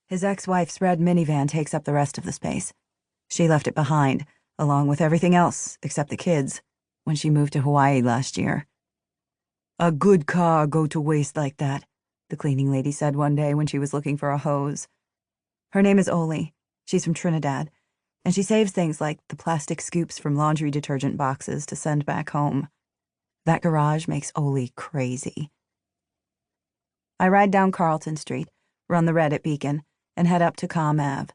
His ex-wife's red minivan takes up the rest of the space. She left it behind, along with everything else except the kids, when she moved to Hawaii last year. "A good car go to waste like that," the cleaning lady said one day when she was looking for a hose. Her name is Oli. She's from Trinidad, and she saves things like the plastic scoops from laundry detergent boxes to send back home. That garage makes Oli crazy. I ride down Carlton Street, run the red at Beacon, and head up to Comm Ave.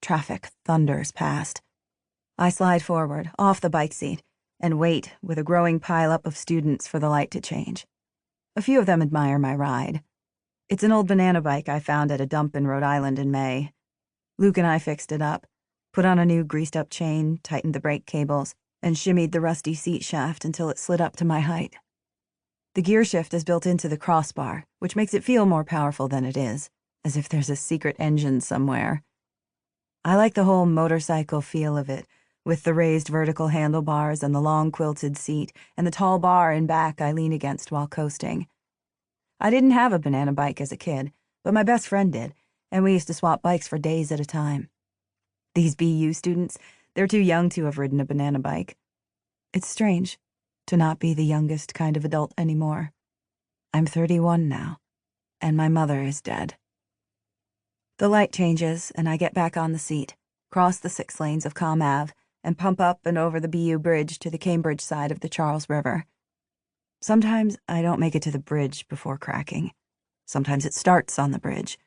Traffic thunders past. I slide forward, off the bike seat, and wait with a growing pileup of students for the light to change. A few of them admire my ride. It's an old banana bike I found at a dump in Rhode Island in May. Luke and I fixed it up, put on a new greased-up chain, tightened the brake cables, and shimmied the rusty seat shaft until it slid up to my height. The gear shift is built into the crossbar, which makes it feel more powerful than it is, as if there's a secret engine somewhere. I like the whole motorcycle feel of it, with the raised vertical handlebars and the long quilted seat and the tall bar in back I lean against while coasting. I didn't have a banana bike as a kid, but my best friend did, and we used to swap bikes for days at a time. These BU students, they're too young to have ridden a banana bike. It's strange to not be the youngest kind of adult anymore. I'm 31 now, and my mother is dead. The light changes, and I get back on the seat, cross the 6 lanes of Comm Ave, and pump up and over the BU bridge to the Cambridge side of the Charles River. Sometimes I don't make it to the bridge before cracking. Sometimes it starts on the bridge.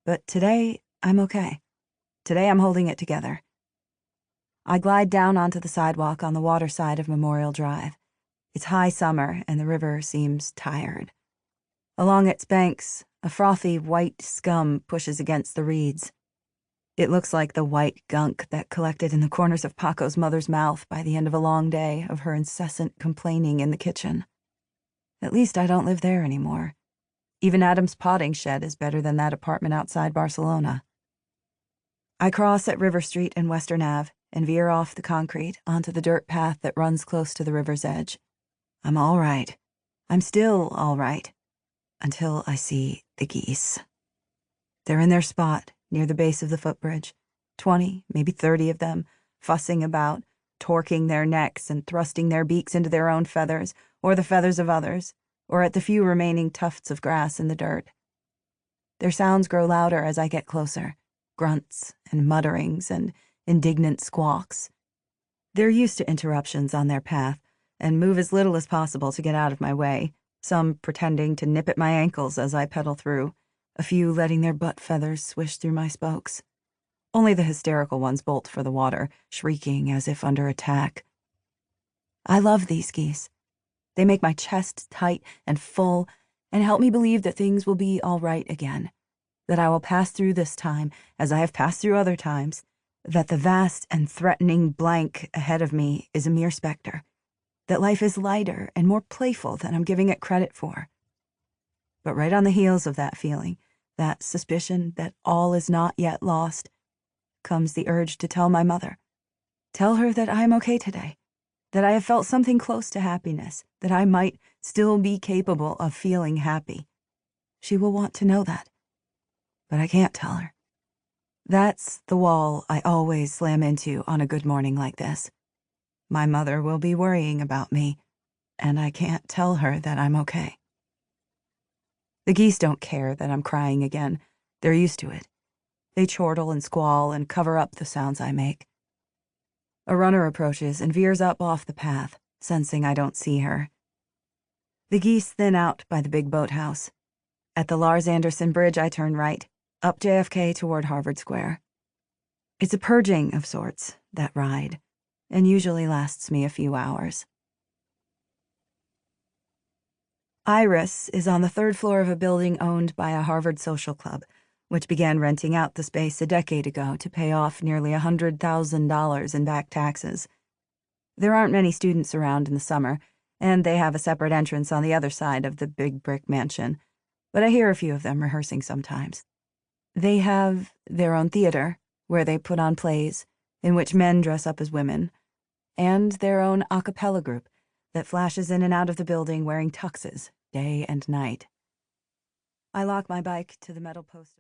But today, I'm okay. Today I'm holding it together. I glide down onto the sidewalk on the water side of Memorial Drive. It's high summer, and the river seems tired. Along its banks, a frothy white scum pushes against the reeds. It looks like the white gunk that collected in the corners of Paco's mother's mouth by the end of a long day of her incessant complaining in the kitchen. At least I don't live there anymore. Even Adam's potting shed is better than that apartment outside Barcelona. I cross at River Street and Western Ave and veer off the concrete onto the dirt path that runs close to the river's edge. I'm all right. I'm still all right. Until I see the geese. They're in their spot near the base of the footbridge, 20, maybe 30 of them, fussing about, torquing their necks and thrusting their beaks into their own feathers, or the feathers of others, or at the few remaining tufts of grass in the dirt. Their sounds grow louder as I get closer, grunts and mutterings and indignant squawks. They're used to interruptions on their path and move as little as possible to get out of my way, some pretending to nip at my ankles as I pedal through, a few letting their butt feathers swish through my spokes. Only the hysterical ones bolt for the water, shrieking as if under attack. I love these geese. They make my chest tight and full and help me believe that things will be all right again, that I will pass through this time as I have passed through other times, that the vast and threatening blank ahead of me is a mere specter, that life is lighter and more playful than I'm giving it credit for. But right on the heels of that feeling, that suspicion that all is not yet lost, comes the urge to tell my mother. Tell her that I am okay today, that I have felt something close to happiness, that I might still be capable of feeling happy. She will want to know that, but I can't tell her. That's the wall I always slam into on a good morning like this. My mother will be worrying about me, and I can't tell her that I'm okay. The geese don't care that I'm crying again. They're used to it. They chortle and squall and cover up the sounds I make. A runner approaches and veers up off the path, sensing I don't see her. The geese thin out by the big boathouse. At the Lars Anderson Bridge, I turn right, up JFK toward Harvard Square. It's a purging of sorts, that ride, and usually lasts me a few hours. Iris is on the 3rd floor of a building owned by a Harvard social club, which began renting out the space a decade ago to pay off nearly $100,000 in back taxes. There aren't many students around in the summer, and they have a separate entrance on the other side of the big brick mansion, but I hear a few of them rehearsing sometimes. They have their own theater, where they put on plays, in which men dress up as women, and their own a cappella group that flashes in and out of the building wearing tuxes day and night. I lock my bike to the metal post.